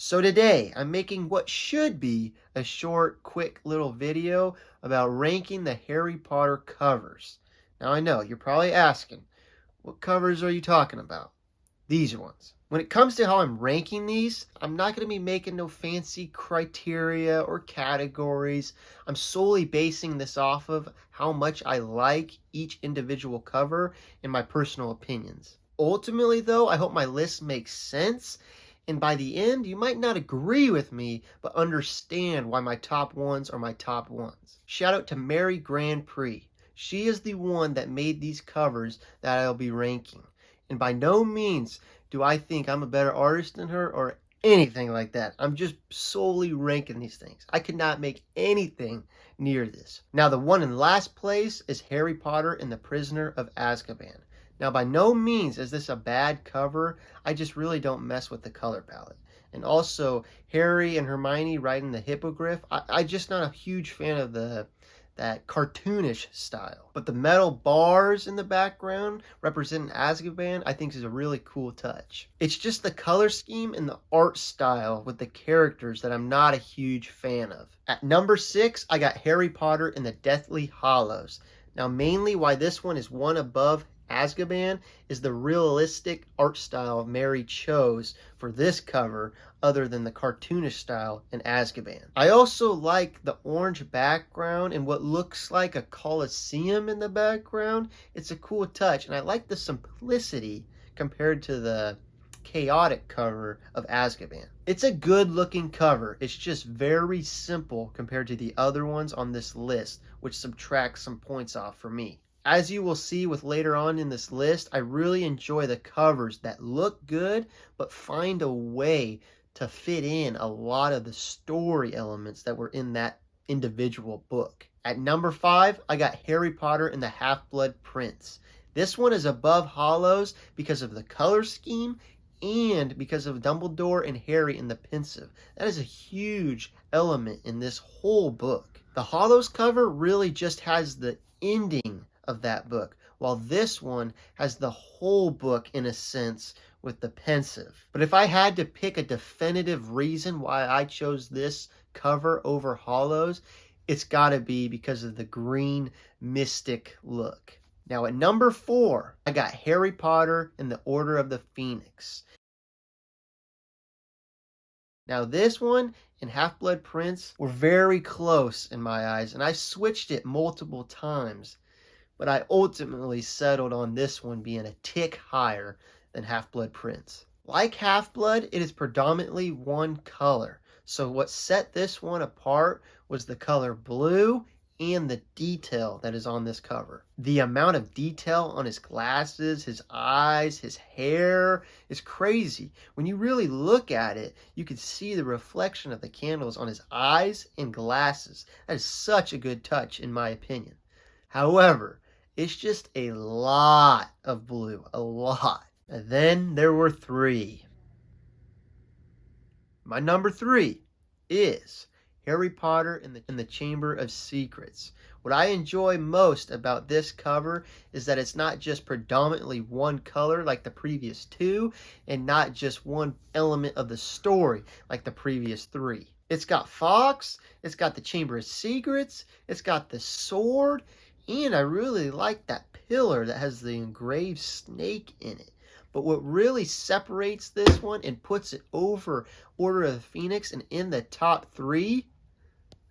So today I'm making what should be a short, quick little video about ranking the Harry Potter covers. Now I know you're probably asking, what covers are you talking about? These ones. When it comes to how I'm ranking these, I'm not going to be making no fancy criteria or categories. I'm solely basing this off of how much I like each individual cover and my personal opinions. Ultimately, though, I hope my list makes sense, and by the end, you might not agree with me, but understand why my top ones are my top ones. Shout out to Mary Grand Prix. She is the one that made these covers that I'll be ranking. And by no means do I think I'm a better artist than her or anything like that. I'm just solely ranking these things. I could not make anything near this. Now, the one in last place is Harry Potter and the Prisoner of Azkaban. Now, by no means is this a bad cover. I just really don't mess with the color palette. And also, Harry and Hermione riding the hippogriff. I'm just not a huge fan of that cartoonish style. But the metal bars in the background representing Azkaban, I think is a really cool touch. It's just the color scheme and the art style with the characters that I'm not a huge fan of. At number 6, I got Harry Potter and the Deathly Hallows. Now, mainly why this one is one above Azkaban is the realistic art style Mary chose for this cover other than the cartoonish style in Azkaban. I also like the orange background and what looks like a coliseum in the background. It's a cool touch, and I like the simplicity compared to the chaotic cover of Azkaban. It's a good looking cover. It's just very simple compared to the other ones on this list, which subtracts some points off for me. As you will see with later on in this list, I really enjoy the covers that look good but find a way to fit in a lot of the story elements that were in that individual book. At number 5, I got Harry Potter and the Half-Blood Prince. This one is above Hallows because of the color scheme and because of Dumbledore and Harry in the pensive. That is a huge element in this whole book. The Hallows cover really just has the ending of that book, while this one has the whole book in a sense with the pensive. But if I had to pick a definitive reason why I chose this cover over Hallows, it's got to be because of the green mystic look. Now at number 4, I got Harry Potter and the Order of the Phoenix. Now this one and Half-Blood Prince were very close in my eyes, and I switched it multiple times. But I ultimately settled on this one being a tick higher than Half-Blood Prince. Like Half-Blood, it is predominantly one color. So what set this one apart was the color blue and the detail that is on this cover. The amount of detail on his glasses, his eyes, his hair is crazy. When you really look at it, you can see the reflection of the candles on his eyes and glasses. That is such a good touch in my opinion. However, it's just a lot of blue, a lot. And then there were 3. My number 3 is Harry Potter and the Chamber of Secrets. What I enjoy most about this cover is that it's not just predominantly one color like the previous 2, and not just one element of the story like the previous 3. It's got Fawkes, it's got the Chamber of Secrets, it's got the sword, and I really like that pillar that has the engraved snake in it. But what really separates this one and puts it over Order of the Phoenix and in the top 3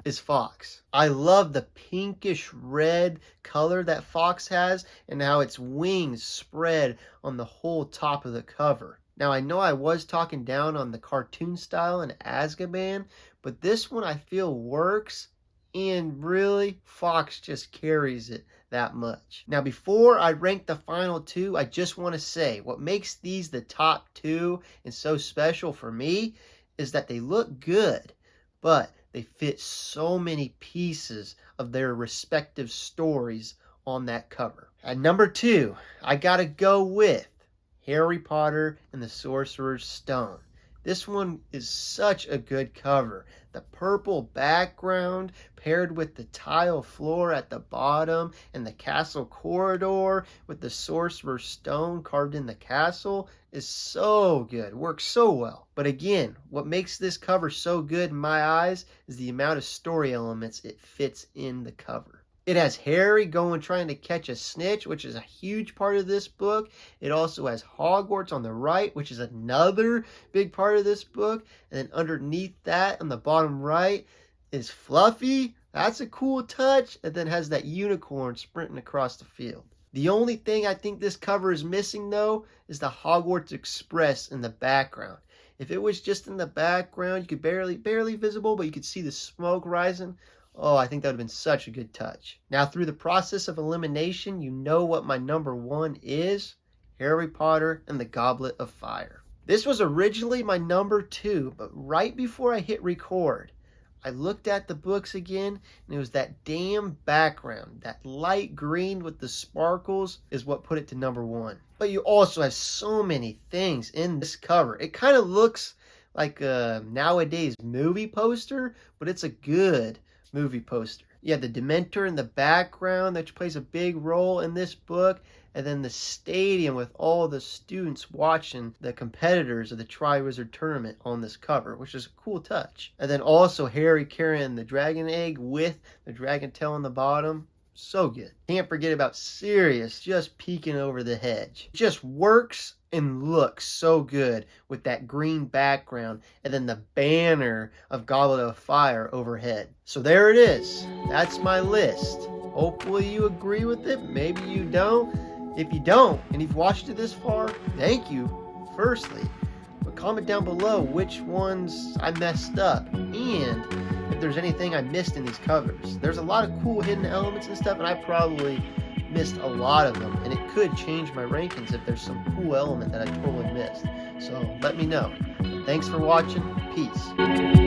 is Fawkes. I love the pinkish red color that Fawkes has and how its wings spread on the whole top of the cover. Now, I know I was talking down on the cartoon style in Azkaban, but this one I feel works, and really, Fawkes just carries it that much. Now, before I rank the final 2, I just want to say what makes these the top 2 and so special for me is that they look good, but they fit so many pieces of their respective stories on that cover. At number 2, I gotta go with Harry Potter and the Sorcerer's Stone. This one is such a good cover. The purple background paired with the tile floor at the bottom and the castle corridor with the Sorcerer's Stone carved in the castle is so good. Works so well. But again, what makes this cover so good in my eyes is the amount of story elements it fits in the cover. It has Harry going trying to catch a snitch, which is a huge part of this book. It also has Hogwarts on the right, which is another big part of this book. And then underneath that on the bottom right is Fluffy. That's a cool touch. And then has that unicorn sprinting across the field. The only thing I think this cover is missing, though, is the Hogwarts Express in the background. If it was just in the background, you could barely visible, but you could see the smoke rising. Oh, I think that would have been such a good touch. Now, through the process of elimination, you know what my number 1 is. Harry Potter and the Goblet of Fire. This was originally my number 2, but right before I hit record, I looked at the books again, and it was that damn background. That light green with the sparkles is what put it to number 1. But you also have so many things in this cover. It kind of looks like a nowadays movie poster, but it's a good movie poster. You have the Dementor in the background that plays a big role in this book, and then the stadium with all the students watching the competitors of the Triwizard Tournament on this cover, which is a cool touch. And then also Harry carrying the dragon egg with the dragon tail on the bottom. So good. Can't forget about Sirius just peeking over the hedge. It just works and looks so good with that green background and then the banner of Goblet of Fire overhead. So there it is. That's my list. Hopefully you agree with it. Maybe you don't. If you don't, and you've watched it this far, thank you, firstly. But comment down below which ones I messed up and if there's anything I missed in these covers. There's a lot of cool hidden elements and stuff, and I probably missed a lot of them, and it could change my rankings if there's some cool element that I totally missed. So let me know. Thanks for watching. Peace.